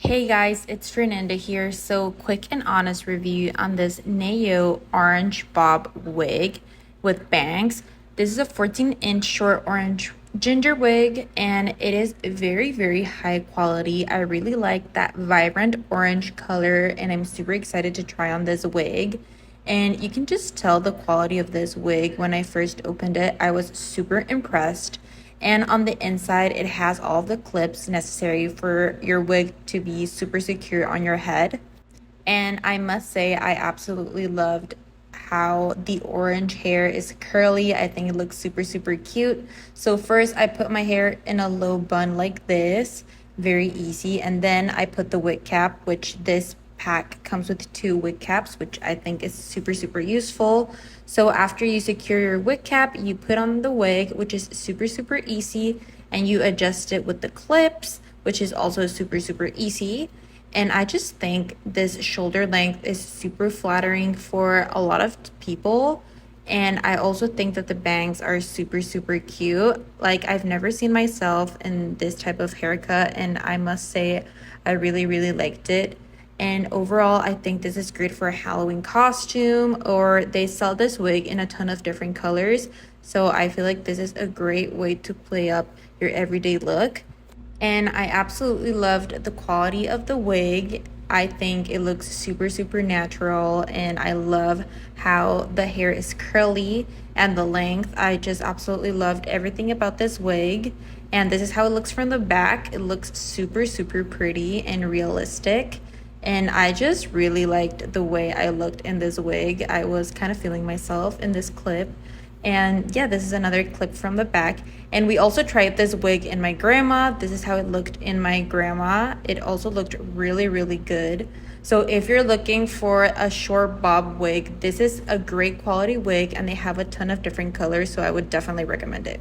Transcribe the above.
Hey guys, it's Fernanda here. So quick and honest review on this NAYOO orange bob wig with bangs. This is a 14-inch short orange ginger wig and it is very high quality. I really like that vibrant orange color and I'm super excited to try on this wig. And you can just tell the quality of this wig. When I first opened it, I was super impressed. And on the inside, it has all the clips necessary for your wig to be super secure on your head. And I must say, I absolutely loved how the orange hair is curly. I think it looks super cute. So first, I put my hair in a low bun like this, very easy. And then I put the wig cap, which this pack comes with 2 wig caps, which I think is super useful. So after you secure your wig cap, you put on the wig, which is super easy, and you adjust it with the clips, which is also super easy. And I just think this shoulder length is super flattering for a lot of people. And I also think that the bangs are super cute. Like, I've never seen myself in this type of haircut, and I must say I really liked it. And overall, I think this is great for a Halloween costume, or they sell this wig in a ton of different colors. So I feel like this is a great way to play up your everyday look. And I absolutely loved the quality of the wig. I think it looks super natural, and I love how the hair is curly and the length. I just absolutely loved everything about this wig. And this is how it looks from the back. It looks super pretty and realistic. And I just really liked the way I looked in this wig. I was kind of feeling myself in this clip. And yeah, this is another clip from the back. And we also tried this wig in my grandma. This is how it looked in my grandma. It also looked really good. So if you're looking for a short bob wig, this is a great quality wig, and they have a ton of different colors, so I would definitely recommend it.